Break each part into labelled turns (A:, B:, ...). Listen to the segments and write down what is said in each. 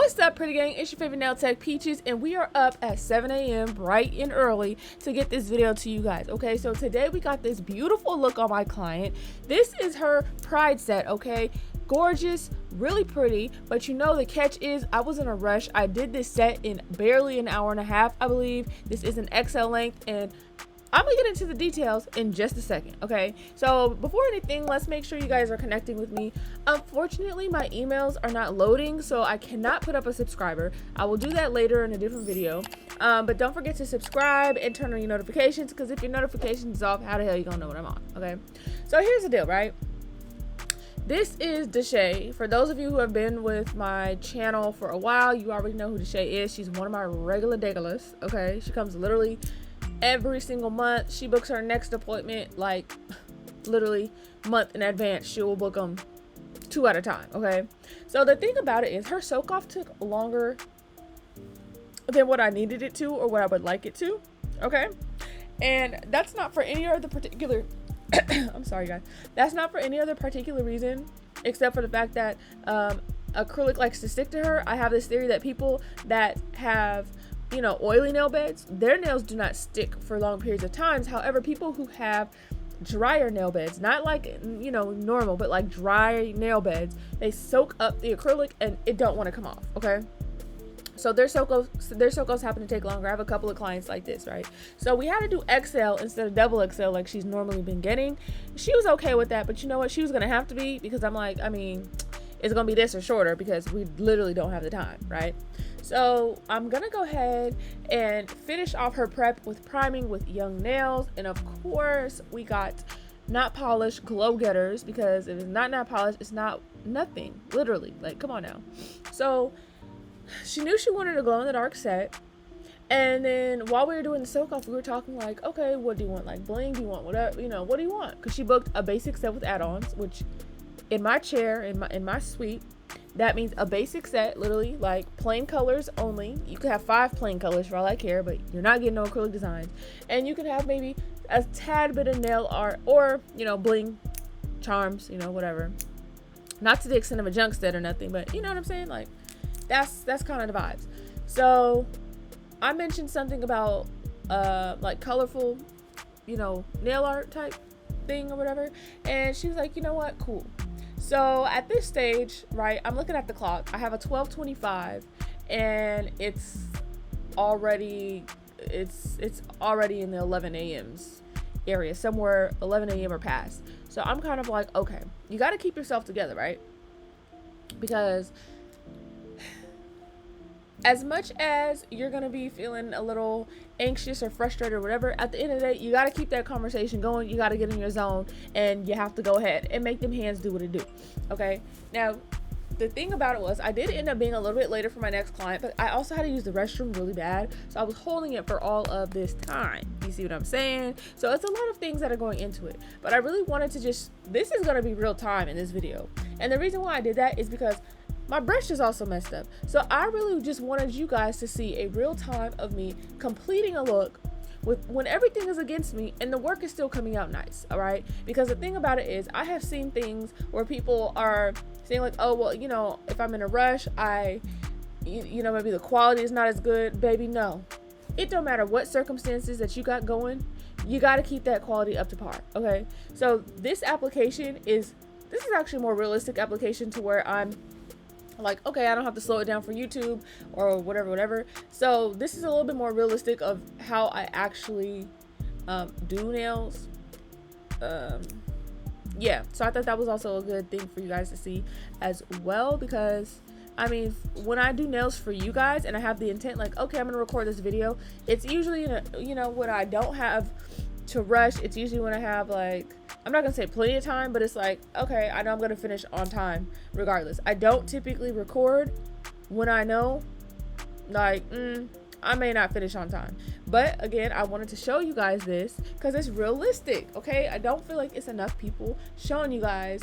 A: What's up, pretty gang? It's your favorite nail tech, Peaches, and we are up at 7 a.m. bright and early to get this video to you guys. Okay, so today we got this beautiful look on my client. This is her pride set, okay? Gorgeous, really pretty, but you know the catch is I was in a rush. I did this set in barely an hour and a half, I believe. This is an XL length, and I'm gonna get into the details in just a second, okay? So before anything, let's make sure you guys are connecting with me. Unfortunately, my emails are not loading, so I cannot put up a subscriber. I will do that later in a different video. But don't forget to subscribe and turn on your notifications, because if your notifications is off, how the hell you gonna know when I'm on, okay? So here's the deal, right? This is Deshay. For those of you who have been with my channel for a while, you already know who Deshay is. She's one of my regular degulas, okay? She comes literally every single month. She books her next appointment like literally month in advance. She will book them 2 at a time, okay? So the thing about it is her soak off took longer than what I needed it to or what I would like it to, okay? And that's not for any other particular I'm sorry guys, that's not for any other particular reason except for the fact that acrylic likes to stick to her. I have this theory that people that have, you know, oily nail beds, their nails do not stick for long periods of times. However, people who have drier nail beds, not like, you know, normal, but like dry nail beds, they soak up the acrylic and it don't want to come off, okay? So their soak-offs happen to take longer. I have a couple of clients like this, right? So we had to do XL instead of double XL like she's normally been getting. She was okay with that, but you know what? She was gonna have to be, because I'm like, I mean, it's gonna be this or shorter because we literally don't have the time, right? So I'm gonna go ahead and finish off her prep with priming with Young Nails, and of course we got not polished glow getters, because if it's not polished, it's not nothing, literally. Like, come on now. So she knew she wanted a glow in the dark set, and then while we were doing the soak off, we were talking like, okay, what do you want? Like bling? Do you want whatever? You know, what do you want? Because she booked a basic set with add-ons, which in my chair, in my suite, that means a basic set, literally like plain colors only. You could have 5 plain colors for all I care, but you're not getting no acrylic designs. And you could have maybe a tad bit of nail art, or, you know, bling, charms, you know, whatever. Not to the extent of a junk set or nothing, but you know what I'm saying? Like, that's kind of the vibes. So I mentioned something about like colorful, you know, nail art type thing or whatever, and she was like, you know what, cool. So at this stage, right, I'm looking at the clock. I have a 12:25 and it's already in the 11 a.m.'s area, somewhere 11 a.m. or past. So I'm kind of like, okay, you got to keep yourself together, right? Because as much as you're gonna be feeling a little anxious or frustrated or whatever, at the end of the day, you gotta keep that conversation going. You gotta get in your zone, and you have to go ahead and make them hands do what it do, okay? Now, the thing about it was I did end up being a little bit later for my next client, but I also had to use the restroom really bad, so I was holding it for all of this time. You see what I'm saying? So it's a lot of things that are going into it, but I really wanted to this is gonna be real time in this video, and the reason why I did that is because my brush is also messed up. So I really just wanted you guys to see a real time of me completing a look when everything is against me and the work is still coming out nice, all right? Because the thing about it is I have seen things where people are saying like, oh, well, you know, if I'm in a rush, you know, maybe the quality is not as good. Baby, no. It don't matter what circumstances that you got going, you got to keep that quality up to par, okay? So this is actually a more realistic application to where I'm like, okay, I don't have to slow it down for YouTube or whatever. So this is a little bit more realistic of how I actually do nails. Yeah, so I thought that was also a good thing for you guys to see as well, because I mean, when I do nails for you guys and I have the intent like, okay, I'm gonna record this video, it's usually you know, when I don't have to rush. It's usually when I have, like, I'm not gonna say plenty of time, but it's like, okay, I know I'm gonna finish on time regardless. I don't typically record when I know like I may not finish on time, but again, I wanted to show you guys this because it's realistic, okay? I don't feel like it's enough people showing you guys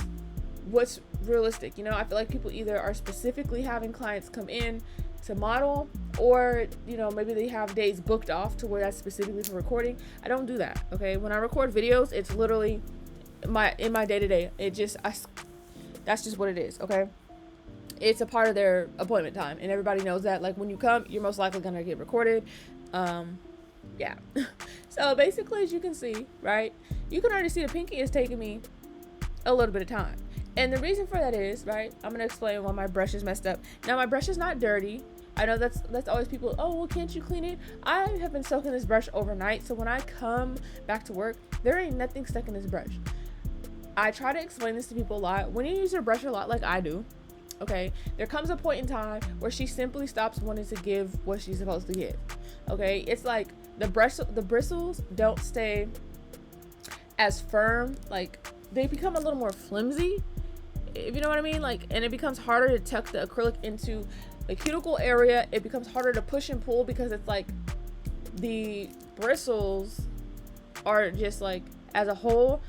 A: what's realistic. You know, I feel like people either are specifically having clients come in to model, or, you know, maybe they have days booked off to where that's specifically for recording. I don't do that, okay? When I record videos, it's literally in my day-to-day. That's just what it is, okay? it's a part of their appointment time, and everybody knows that. Like, when you come, you're most likely gonna get recorded. Yeah. So basically, as you can see, right, you can already see the pinky is taking me a little bit of time. And the reason for that is, right, I'm gonna explain why my brush is messed up. Now, my brush is not dirty. I know that's always people, oh, well, can't you clean it? I have been soaking this brush overnight, so when I come back to work, there ain't nothing stuck in this brush. I try to explain this to people a lot. When you use your brush a lot, like I do, okay, there comes a point in time where she simply stops wanting to give what she's supposed to give. Okay, it's like the bristles don't stay as firm. Like, they become a little more flimsy, if you know what I mean. Like, and it becomes harder to tuck the acrylic into the cuticle area. It becomes harder to push and pull because it's like the bristles are just like, as a whole,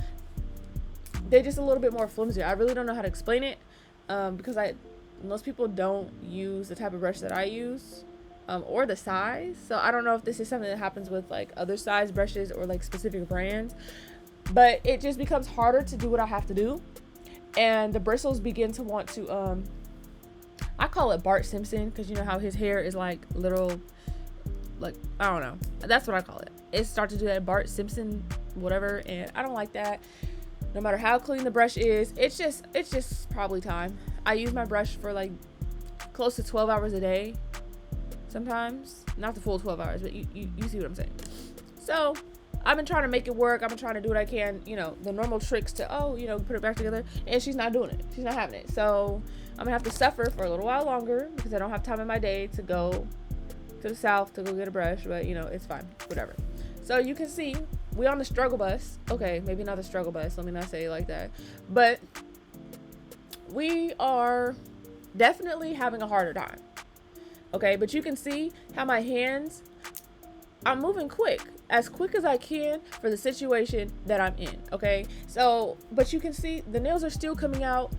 A: they're just a little bit more flimsy. I really don't know how to explain it, because most people don't use the type of brush that I use, or the size. So I don't know if this is something that happens with like other size brushes or like specific brands, but it just becomes harder to do what I have to do, and the bristles begin to want to I call it Bart Simpson, because you know how his hair is like little, like, I don't know, that's what I call it. It starts to do that Bart Simpson whatever, and I don't like that. No matter how clean the brush is, it's just probably time. I use my brush for like close to 12 hours a day sometimes. Not the full 12 hours, but you see what I'm saying. So I've been trying to make it work. I've been trying to do what I can, you know, the normal tricks to, put it back together, and she's not doing it. She's not having it. So I'm gonna have to suffer for a little while longer because I don't have time in my day to go to the south to go get a brush, but you know, it's fine, whatever. So you can see we on the struggle bus. Okay, maybe not the struggle bus, let me not say it like that, but we are definitely having a harder time. Okay, but you can see how my hands, I'm moving as quick as I can for the situation that I'm in. Okay, so, but you can see the nails are still coming out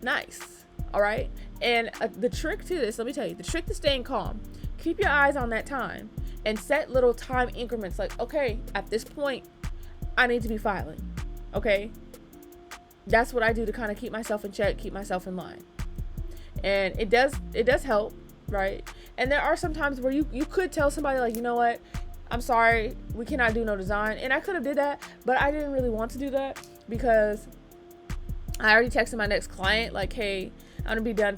A: nice. All right, and the trick to this, let me tell you, the trick to staying calm, keep your eyes on that time and set little time increments. Like, okay, at this point I need to be filing. Okay, that's what I do to kind of keep myself in check, keep myself in line, and it does help, right? And there are some times where you could tell somebody, like, you know what, I'm sorry, we cannot do no design, and I could have did that, but I didn't really want to do that because I already texted my next client, like, hey, I'm gonna be done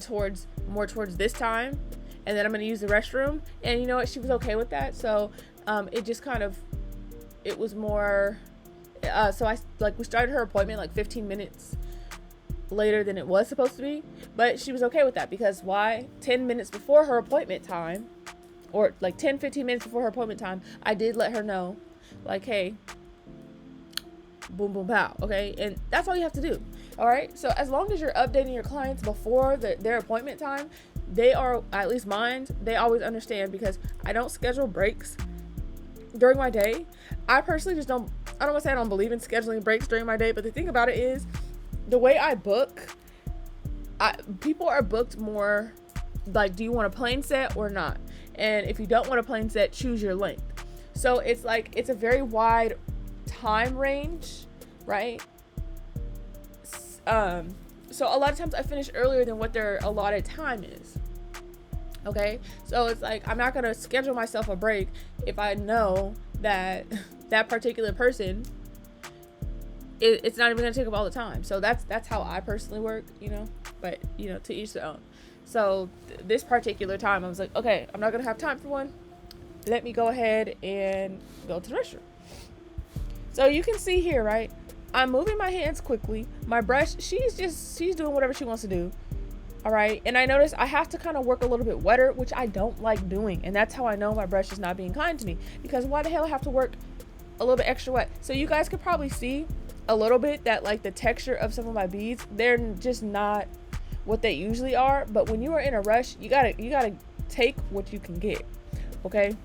A: more towards this time, and then I'm gonna use the restroom. And you know what, she was okay with that. So it just kind of, it was more so we started her appointment like 15 minutes later than it was supposed to be, but she was okay with that because why? 10 minutes before her appointment time, or like 10-15 minutes before her appointment time, I did let her know, like, hey, boom boom pow. Okay, and that's all you have to do. All right, so as long as you're updating your clients before their appointment time, they are, at least mine, they always understand, because I don't schedule breaks during my day. I personally just don't, I don't want to say I don't believe in scheduling breaks during my day, but the thing about it is, the way I book, people are booked more like, do you want a plain set or not? And if you don't want a plain set, choose your length. So it's like, it's a very wide time range, right? So a lot of times I finish earlier than what their allotted time is. Okay, so it's like, I'm not gonna schedule myself a break if I know that that particular person, it's not even gonna take up all the time. So that's how I personally work, you know, but you know, to each their own. So this particular time I was like, okay, I'm not gonna have time for one, let me go ahead and go to the restroom. So you can see here, right, I'm moving my hands quickly. My brush, she's doing whatever she wants to do. All right, and I notice I have to kind of work a little bit wetter, which I don't like doing, and that's how I know my brush is not being kind to me, because why the hell I have to work a little bit extra wet? So you guys could probably see a little bit that, like, the texture of some of my beads, they're just not what they usually are. But when you are in a rush, you gotta take what you can get, okay,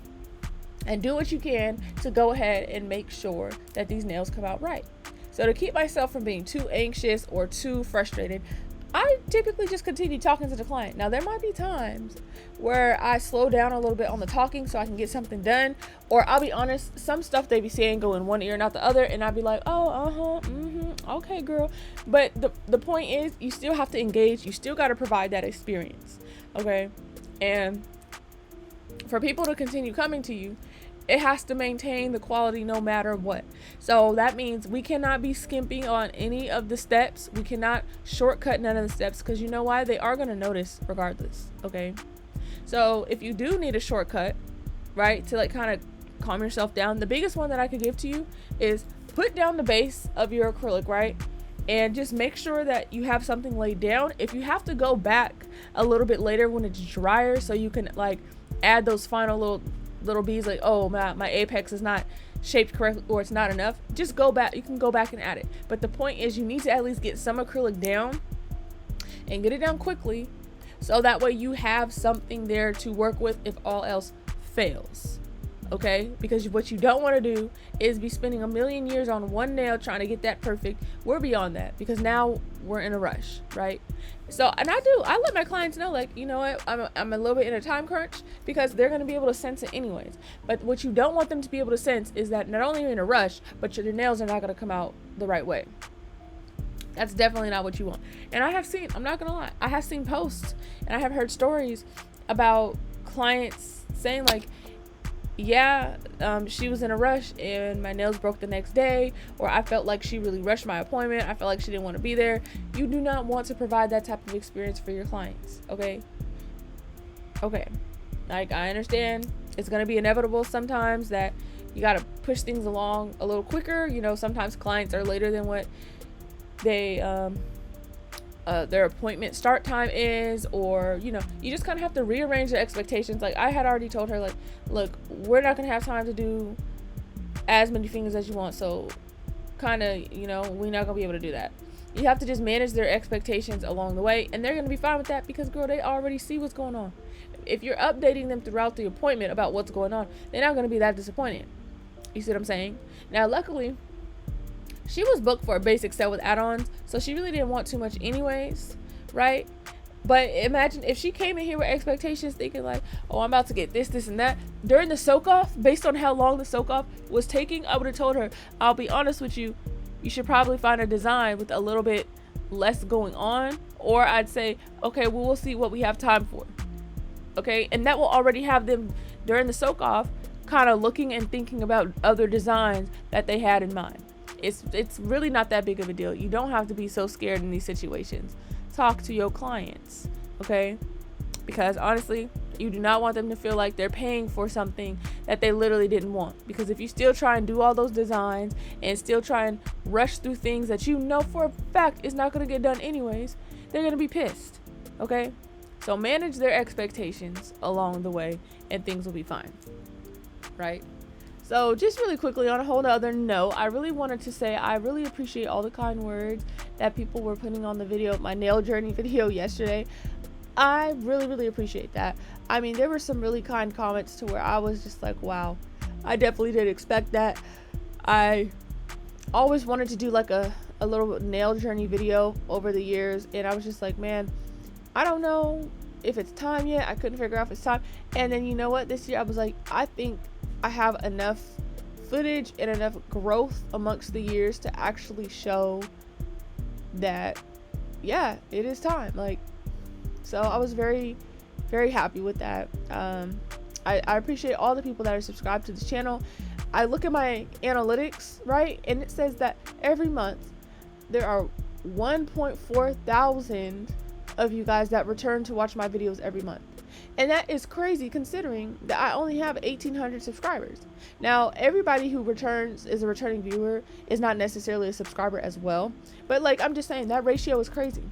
A: and do what you can to go ahead and make sure that these nails come out right. So to keep myself from being too anxious or too frustrated, I typically just continue talking to the client. Now, there might be times where I slow down a little bit on the talking so I can get something done. Or I'll be honest, some stuff they be saying go in one ear and not the other. And I'll be like, oh, okay, girl. But the point is, you still have to engage. You still got to provide that experience. Okay? And for people to continue coming to you, it has to maintain the quality no matter what. So that means we cannot be skimping on any of the steps. We cannot shortcut none of the steps, because you know why? They are going to notice regardless. Okay. So if you do need a shortcut, right, to like kind of calm yourself down, the biggest one that I could give to you is put down the base of your acrylic, right? And just make sure that you have something laid down. If you have to go back a little bit later when it's drier, so you can like add those final little beads, like, oh, my apex is not shaped correctly or it's not enough, just go back. You can go back and add it. But the point is, you need to at least get some acrylic down and get it down quickly, so that way you have something there to work with if all else fails. Okay? Because what you don't want to do is be spending a million years on one nail trying to get that perfect. We're beyond that, because now we're in a rush, right? So, and I let my clients know, like, you know what, I'm a little bit in a time crunch, because they're going to be able to sense it anyways. But what you don't want them to be able to sense is that not only you're in a rush, but your nails are not going to come out the right way. That's definitely not what you want. And I have seen, I'm not going to lie, I have seen posts and I have heard stories about clients saying like, yeah, she was in a rush and my nails broke the next day, or I felt like she really rushed my appointment. I felt like she didn't want to be there. You do not want to provide that type of experience for your clients. Okay. Like, I understand it's going to be inevitable sometimes that you got to push things along a little quicker. You know, sometimes clients are later than what they, their appointment start time is, or, you know, you just kind of have to rearrange the expectations. Like, I had already told her, like, look, we're not going to have time to do as many fingers as you want. So kind of, you know, we're not going to be able to do that. You have to just manage their expectations along the way, and they're going to be fine with that, because, girl, they already see what's going on. If you're updating them throughout the appointment about what's going on, they're not going to be that disappointed. You see what I'm saying? Now, luckily, she was booked for a basic set with add-ons, so she really didn't want too much anyways, right? But imagine if she came in here with expectations thinking like, oh, I'm about to get this, and that. During the soak-off, based on how long the soak-off was taking, I would have told her, I'll be honest with you, you should probably find a design with a little bit less going on. Or I'd say, okay, well, we'll see what we have time for. Okay? And that will already have them, during the soak-off, kind of looking and thinking about other designs that they had in mind. It's really not that big of a deal. You don't have to be so scared in these situations. Talk to your clients, okay? Because honestly, you do not want them to feel like they're paying for something that they literally didn't want. Because if you still try and do all those designs and still try and rush through things that you know for a fact is not going to get done anyways, they're going to be pissed, okay? So manage their expectations along the way and things will be fine, right? So just really quickly, on a whole other note, I really wanted to say I really appreciate all the kind words that people were putting on the video, my nail journey video yesterday. I really appreciate that. I mean, there were some really kind comments to where I was just like, wow, I definitely didn't expect that. I always wanted to do like a little nail journey video over the years, and I was just like, man, I don't know if it's time yet. I couldn't figure out if it's time. And then, you know what, this year I was like, I think I have enough footage and enough growth amongst the years to actually show that, yeah, it is time. Like, so I was very happy with that. I appreciate all the people that are subscribed to this channel. I look at my analytics, right, and it says that every month there are 1.4 thousand of you guys that return to watch my videos every month. And that is crazy, considering that I only have 1,800 subscribers. Now, everybody who returns is a returning viewer, is not necessarily a subscriber as well. But like, I'm just saying, that ratio is crazy.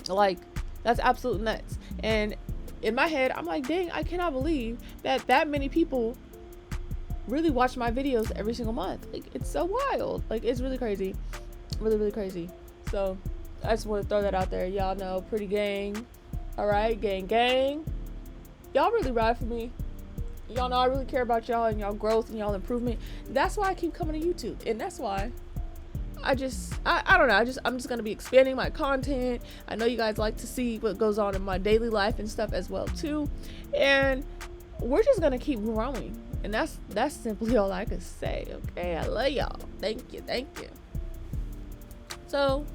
A: Like, that's absolute nuts. And in my head, I'm like, dang, I cannot believe that many people really watch my videos every single month. Like, it's so wild. Like, it's really crazy. Really crazy. So I just want to throw that out there. Y'all know, pretty gang. All right, gang. Y'all really ride for me. Y'all know I really care about y'all and y'all growth and y'all improvement. That's why I keep coming to YouTube. And that's why I don't know. I'm just gonna be expanding my content. I know you guys like to see what goes on in my daily life and stuff as well too, and we're just gonna keep growing. And that's simply all I can say. Okay, I love y'all. Thank you. So,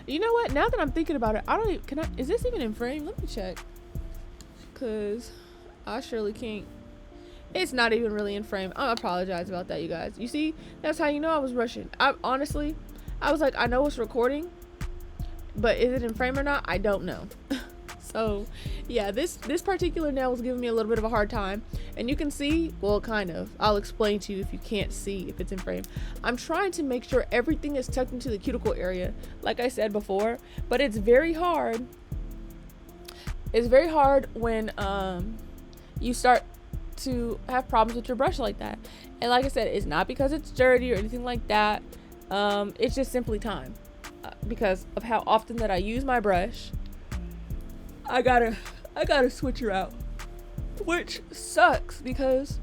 A: you know what? Now that I'm thinking about it, I don't even, is this even in frame? Let me check, cause I surely can't. It's not even really in frame. I apologize about that, you guys. You see, that's how you know I was rushing. I honestly was like, I know it's recording, but is it in frame or not? I don't know. So yeah, this particular nail was giving me a little bit of a hard time, and you can see, well, kind of, I'll explain to you if you can't see if it's in frame. I'm trying to make sure everything is tucked into the cuticle area, like I said before, but it's very hard. It's very hard when you start to have problems with your brush like that. And like I said, it's not because it's dirty or anything like that. It's just simply time, because of how often that I use my brush. I gotta switch her out, which sucks, because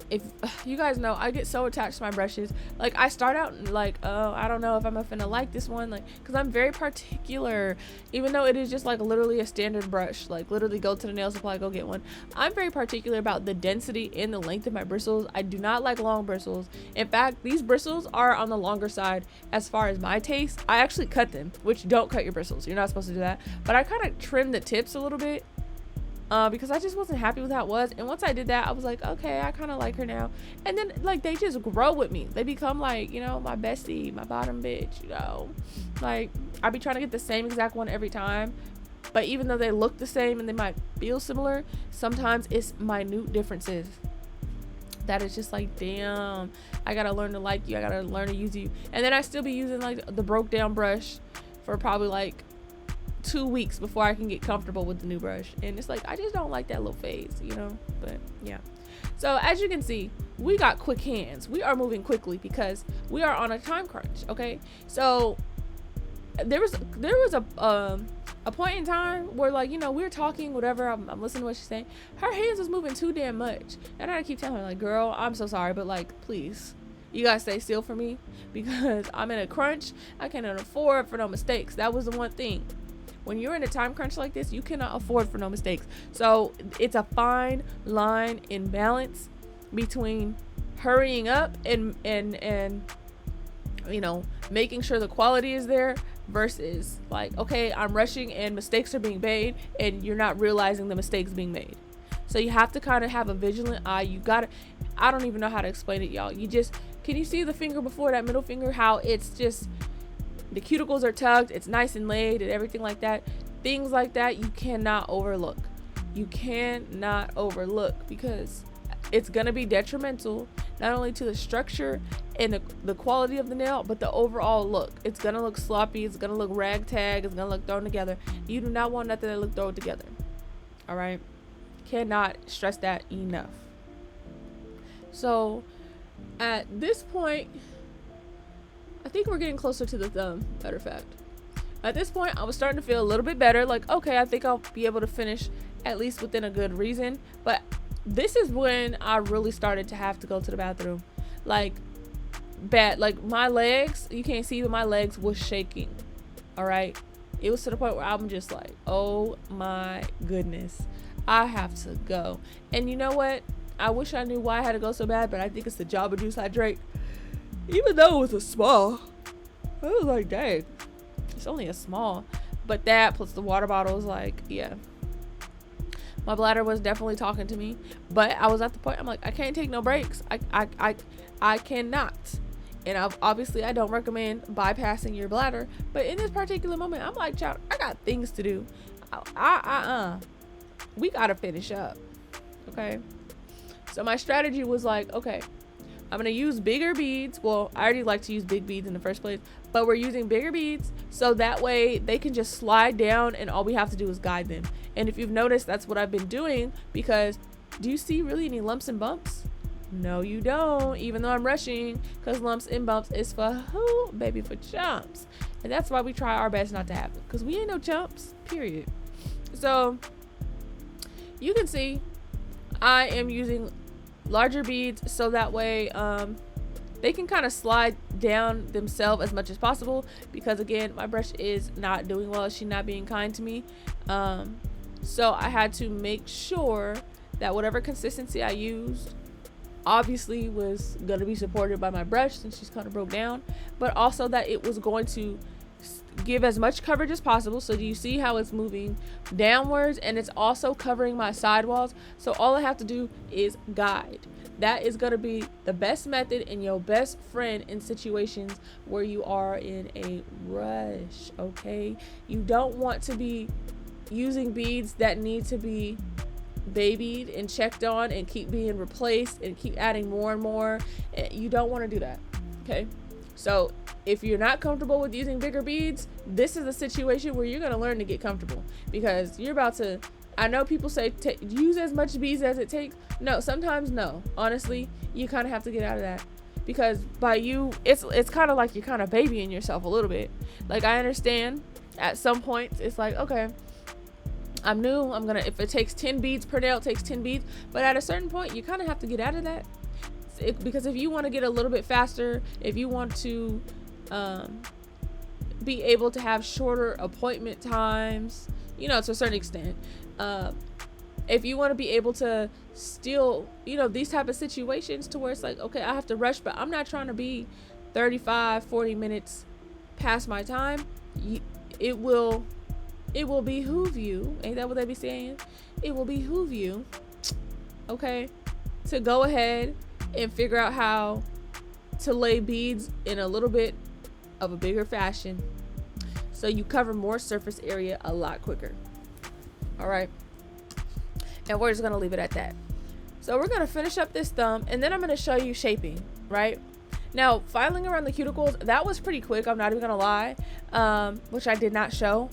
A: if you guys know, I get so attached to my brushes. Like, I start out like, oh, I don't know if I'm finna like this one, like, because I'm very particular, even though it is just like literally a standard brush, like literally go to the nail supply, go get one. I'm very particular about the density and the length of my bristles. I do not like long bristles. In fact, these bristles are on the longer side as far as my taste. I actually cut them, which don't cut your bristles. You're not supposed to do that. But I kind of trimmed the tips a little bit, because I just wasn't happy with how it was. And once I did that, I was like, okay, I kind of like her now. And then, like, they just grow with me. They become like, you know, my bestie, my bottom bitch, you know. Like, I be trying to get the same exact one every time, but even though they look the same and they might feel similar, sometimes it's minute differences that is just like, damn, I gotta learn to like you, I gotta learn to use you. And then I still be using like the broke down brush for probably like 2 weeks before I can get comfortable with the new brush. And it's like, I just don't like that little phase, you know. But yeah, so as you can see, we got quick hands. We are moving quickly because we are on a time crunch. Okay, so there was a point in time where, like, you know, we were talking, whatever, I'm listening to what she's saying. Her hands was moving too damn much, and I keep telling her, like, girl, I'm so sorry, but like, please, you gotta stay still for me, because I'm in a crunch. I cannot afford for no mistakes. That was the one thing. When you're in a time crunch like this, you cannot afford for no mistakes. So it's a fine line in balance between hurrying up and you know, making sure the quality is there, versus like, okay, I'm rushing and mistakes are being made and you're not realizing the mistakes being made. So you have to kind of have a vigilant eye. You gotta, I don't even know how to explain it, y'all. You just, can you see the finger before that middle finger, how it's just, the cuticles are tugged, it's nice and laid and everything like that. Things like that you cannot overlook. You cannot overlook, because it's gonna be detrimental not only to the structure and the quality of the nail, but the overall look. It's gonna look sloppy, it's gonna look ragtag, it's gonna look thrown together. You do not want nothing that look thrown together. All right, cannot stress that enough. So at this point, I think we're getting closer to the thumb, matter of fact. At this point, I was starting to feel a little bit better. Like, okay, I think I'll be able to finish at least within a good reason. But this is when I really started to have to go to the bathroom. Like, bad. Like, my legs, you can't see, but my legs was shaking. All right? It was to the point where I'm just like, oh my goodness, I have to go. And you know what? I wish I knew why I had to go so bad, but I think it's the Java Juice Hydrate. Even though it was a small, I was like, dang, it's only a small. But that plus the water bottle was like, yeah, my bladder was definitely talking to me. But I was at the point, I'm like, I can't take no breaks. I cannot. And obviously I don't recommend bypassing your bladder, but in this particular moment, I'm like, child, I got things to do. We gotta finish up. Okay, so my strategy was like, okay, I'm gonna use bigger beads. Well, I already like to use big beads in the first place, but we're using bigger beads so that way they can just slide down and all we have to do is guide them. And if you've noticed, that's what I've been doing, because do you see really any lumps and bumps? No, you don't, even though I'm rushing, because lumps and bumps is for who? Baby, for chumps. And that's why we try our best not to have it, because we ain't no chumps, period. So you can see I am using larger beads so that way they can kind of slide down themselves as much as possible, because again, my brush is not doing well. She's not being kind to me. So I had to make sure that whatever consistency I used obviously was going to be supported by my brush, since she's kind of broke down, but also that it was going to give as much coverage as possible. So do you see how it's moving downwards, and it's also covering my sidewalls? So all I have to do is guide. That is going to be the best method and your best friend in situations where you are in a rush. Okay, you don't want to be using beads that need to be babied and checked on and keep being replaced and keep adding more and more. You don't want to do that. Okay, so if you're not comfortable with using bigger beads, this is a situation where you're going to learn to get comfortable, because you're about to, I know people say use as much beads as it takes. No, sometimes no. Honestly, you kind of have to get out of that, because by you, it's kind of like you're kind of babying yourself a little bit. Like, I understand at some points it's like, okay, I'm new, I'm gonna, if it takes 10 beads per nail, it takes 10 beads. But at a certain point, you kind of have to get out of that, because if you want to get a little bit faster, if you want to be able to have shorter appointment times, you know, to a certain extent, if you want to be able to still, you know, these type of situations to where it's like, okay, I have to rush, but I'm not trying to be 35-40 minutes past my time, it will behoove you, ain't that what they be saying? It will behoove you, okay, to go ahead and figure out how to lay beads in a little bit of a bigger fashion, so you cover more surface area a lot quicker. All right, and we're just gonna leave it at that. So we're gonna finish up this thumb, and then I'm gonna show you shaping. Right now, filing around the cuticles, that was pretty quick, I'm not even gonna lie, which I did not show,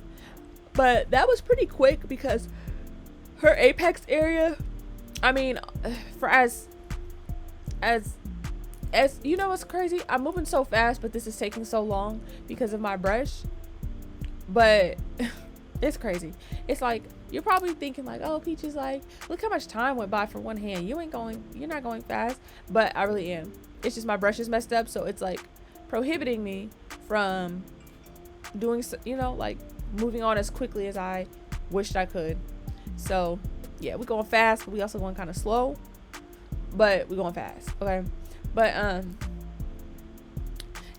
A: but that was pretty quick because her apex area, I mean, for as you know, what's crazy, I'm moving so fast, but this is taking so long because of my brush. But it's crazy. It's like, you're probably thinking like, oh, Peach is like, look how much time went by for one hand. You're not going fast. But I really am. It's just my brush is messed up, so it's like prohibiting me from doing, you know, like moving on as quickly as I wished I could. So yeah, we're going fast, but we also going kind of slow, but we're going fast. Okay, but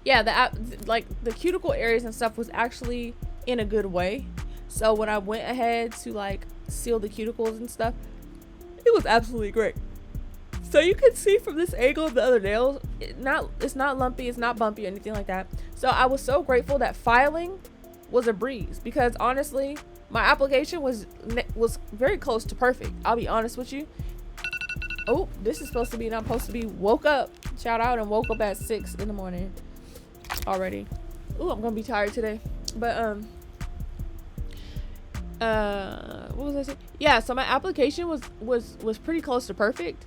A: yeah, like the cuticle areas and stuff was actually in a good way. So when I went ahead to like seal the cuticles and stuff, it was absolutely great. So you can see from this angle of the other nails, it's not lumpy, it's not bumpy or anything like that. So I was so grateful that filing was a breeze, because honestly, my application was very close to perfect. I'll be honest with you. Oh, this is supposed to be, not supposed to be woke up. Shout out, and woke up at 6 in the morning already. Ooh, I'm gonna be tired today. But what was I saying? Yeah, so my application was pretty close to perfect.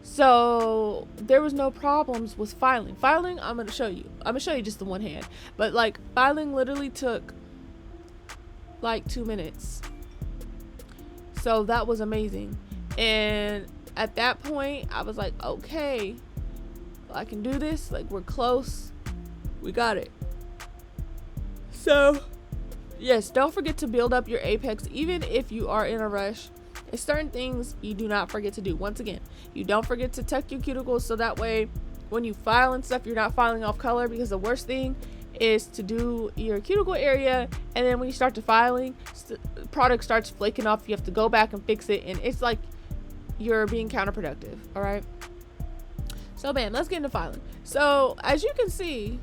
A: So there was no problems with filing. Filing, I'm gonna show you just the one hand, but like filing literally took like 2 minutes. So that was amazing. And at that point I was like, okay, I can do this. Like, we're close, we got it. So yes, don't forget to build up your apex, even if you are in a rush. It's certain things you do not forget to do. Once again, you don't forget to tuck your cuticles, so that way when you file and stuff, you're not filing off color, because the worst thing is to do your cuticle area, and then when you start to filing, product starts flaking off. You have to go back and fix it, and it's like you're being counterproductive. All right, so man, let's get into filing. So as you can see,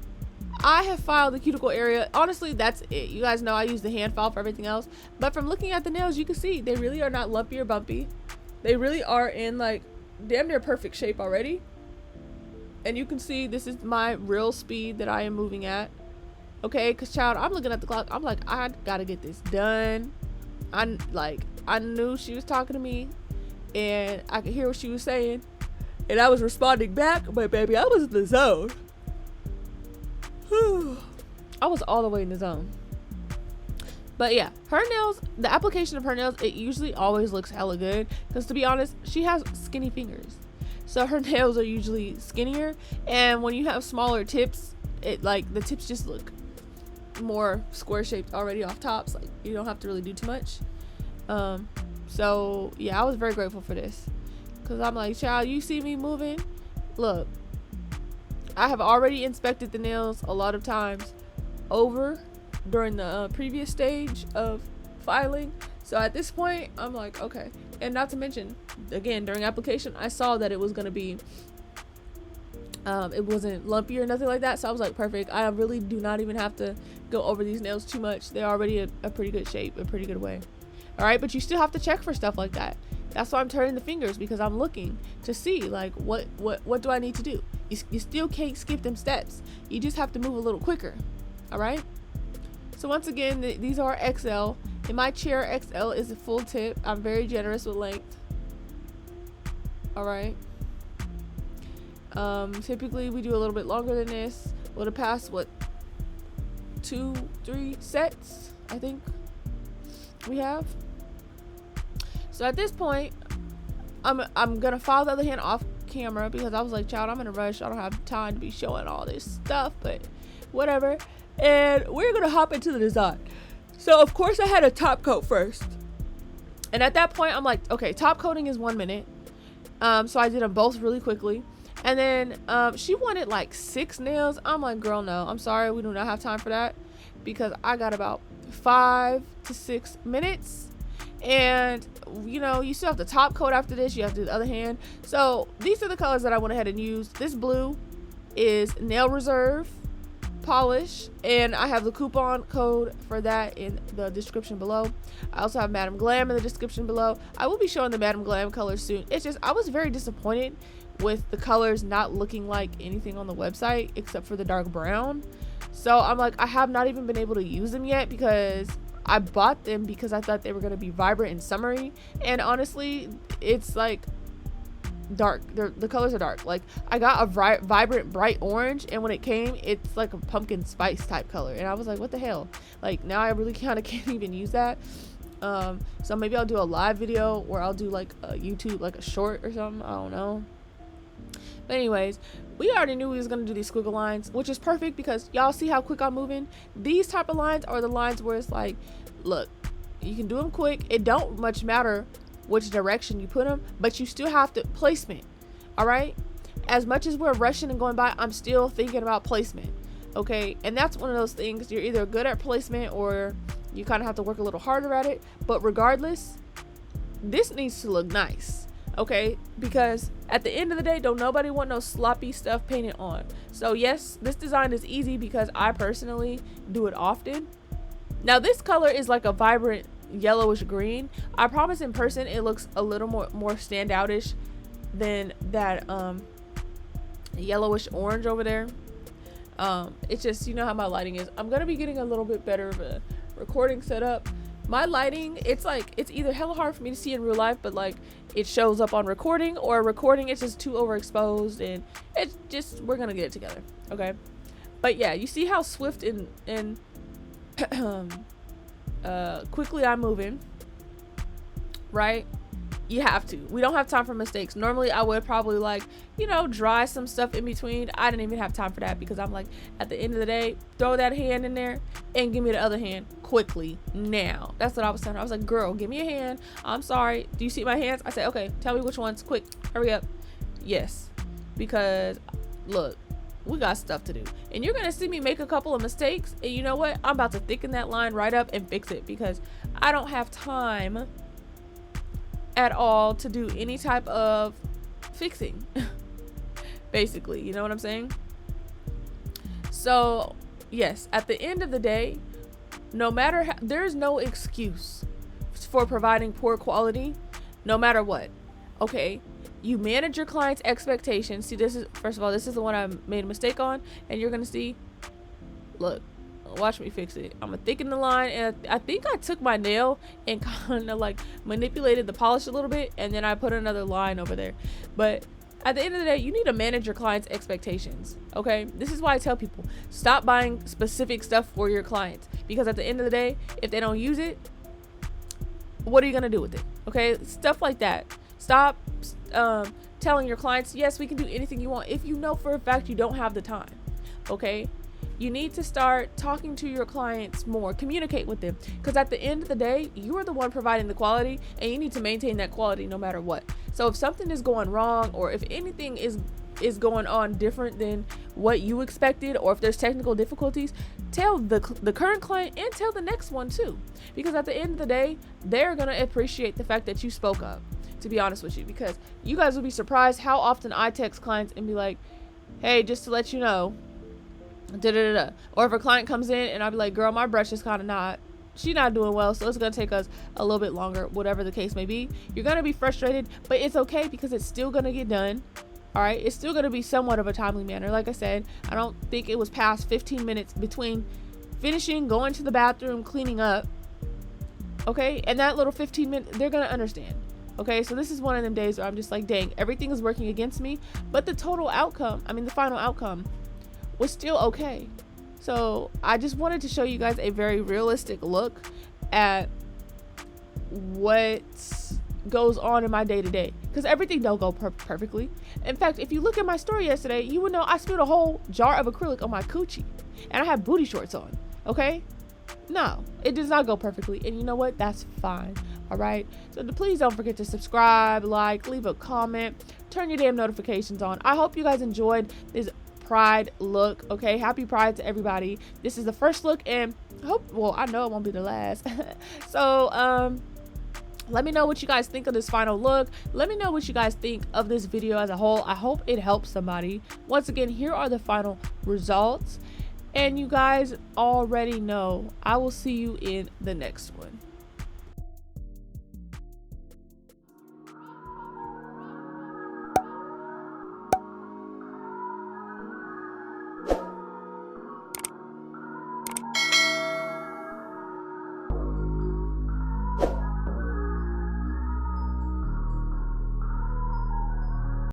A: I have filed the cuticle area. Honestly, that's it. You guys know I use the hand file for everything else, but from looking at the nails, you can see they really are not lumpy or bumpy. They really are in like damn near perfect shape already. And you can see this is my real speed that I am moving at. Okay, because child, I'm looking at the clock, I'm like, I gotta get this done. I knew she was talking to me, and I could hear what she was saying, and I was responding back, but baby, I was in the zone. I was all the way in the zone. But yeah, her nails, the application of her nails, it usually always looks hella good, because to be honest, she has skinny fingers. so her nails are usually skinnier, and when you have smaller tips, it like the tips just look more square shaped already off tops. Like you don't have to really do too much. So yeah, I was very grateful for this, because I'm like, child, you see me moving, look, I have already inspected the nails a lot of times over during the previous stage of filing. So at this point I'm like, okay. And not to mention, again, during application I saw that it was going to be it wasn't lumpy or nothing like that, so I was like, perfect, I really do not even have to go over these nails too much. They're already a pretty good shape, a pretty good way. All right, but you still have to check for stuff like that. That's why I'm turning the fingers, because I'm looking to see like what do I need to do. You still can't skip them steps. You just have to move a little quicker. All right, so once again, these are XL. In my chair, XL is a full tip. I'm very generous with length. All right, typically we do a little bit longer than this. Would have passed what, 2-3 sets I think we have. So at this point, I'm gonna file the other hand off camera, because I was like, child, I'm in a rush, I don't have time to be showing all this stuff, but whatever. And we're gonna hop into the design. So of course I had a top coat first, and at that point I'm like, okay, top coating is 1 minute. So I did them both really quickly, and then she wanted like 6 nails. I'm like, girl, no, I'm sorry, we do not have time for that, because I got about 5 to 6 minutes. And you know, you still have to top coat after this, you have to do the other hand. So these are the colors that I went ahead and used. This blue is Nail Reserve polish, and I have the coupon code for that in the description below. I also have Madam Glam in the description below. I will be showing the Madam Glam colors soon. It's just, I was very disappointed with the colors not looking like anything on the website except for the dark brown. So I'm like, I have not even been able to use them yet, because I bought them because I thought they were going to be vibrant and summery, and honestly it's like dark. The colors are dark. Like I got a vibrant bright orange, and when it came, it's like a pumpkin spice type color, and I was like, what the hell. Like now I really kind of can't even use that. So maybe I'll do a live video, or I'll do like a YouTube, like a short or something, I don't know. But anyways, we already knew we was gonna do these squiggle lines, which is perfect, because y'all see how quick I'm moving. These type of lines are the lines where it's like, look, you can do them quick. It don't much matter which direction you put them, but you still have to placement. All right, as much as we're rushing and going by, I'm still thinking about placement. Okay, and that's one of those things, you're either good at placement or you kind of have to work a little harder at it. But regardless, this needs to look nice. Okay, because at the end of the day, don't nobody want no sloppy stuff painted on. So yes, this design is easy because I personally do it often. Now this color is like a vibrant yellowish green. I promise in person it looks a little more standoutish than that yellowish orange over there. It's just, you know how my lighting is. I'm gonna be getting a little bit better of a recording setup. My lighting, it's like, it's either hella hard for me to see in real life, but like it shows up on recording, or recording it's just too overexposed, and it's just, we're gonna get it together. Okay, but yeah, you see how swift and quickly I'm moving, right? You have to. We don't have time for mistakes. Normally I would probably, like, you know, dry some stuff in between. I didn't even have time for that, because I'm like, at the end of the day, throw that hand in there and give me the other hand quickly now. That's what I was telling her. I was like, girl, give me a hand. I'm sorry, do you see my hands? I said, okay, tell me which ones, quick, hurry up. Yes, because look, we got stuff to do, and you're gonna see me make a couple of mistakes, and you know what, I'm about to thicken that line right up and fix it, because I don't have time at all to do any type of fixing basically, you know what I'm saying? So yes, at the end of the day, no matter how, there's no excuse for providing poor quality, no matter what. Okay, you manage your client's expectations. See, this is, first of all, this is the one I made a mistake on, and you're gonna see, look, watch me fix it. I'm gonna thicken the line, and I think I took my nail and kind of like manipulated the polish a little bit, and then I put another line over there. But at the end of the day, you need to manage your client's expectations. Okay, this is why I tell people, stop buying specific stuff for your clients, because at the end of the day, if they don't use it, what are you gonna do with it? Okay, stuff like that. Stop telling your clients, yes, we can do anything you want, if you know for a fact you don't have the time. Okay, you need to start talking to your clients more, communicate with them, because at the end of the day, you are the one providing the quality, and you need to maintain that quality no matter what. So if something is going wrong, or if anything is going on different than what you expected, or if there's technical difficulties, tell the current client and tell the next one too, because at the end of the day, they're gonna appreciate the fact that you spoke up, to be honest with you, because you guys will be surprised how often I text clients and be like, hey, just to let you know, or if a client comes in and I'll be like, girl, my brush is kind of she's not doing well, so it's gonna take us a little bit longer, whatever the case may be. You're gonna be frustrated, but it's okay, because it's still gonna get done. All right, it's still gonna be somewhat of a timely manner. Like I said, I don't think it was past 15 minutes between finishing, going to the bathroom, cleaning up. Okay, and that little 15 minutes, they're gonna understand. Okay, so this is one of them days where I'm just like, dang, everything is working against me, but the total outcome, the final outcome was still okay. So I just wanted to show you guys a very realistic look at what goes on in my day-to-day, because everything don't go perfectly. In fact, if you look at my story yesterday, you would know I spilled a whole jar of acrylic on my coochie, and I had booty shorts on. Okay, no, it does not go perfectly, and you know what, that's fine. All right, so please don't forget to subscribe, like, leave a comment, turn your damn notifications on. I hope you guys enjoyed this Pride look. Okay, happy Pride to everybody. This is the first look, and I know it won't be the last. So let me know what you guys think of this final look. Let me know what you guys think of this video as a whole. I hope it helps somebody. Once again, here are the final results, and you guys already know I will see you in the next one.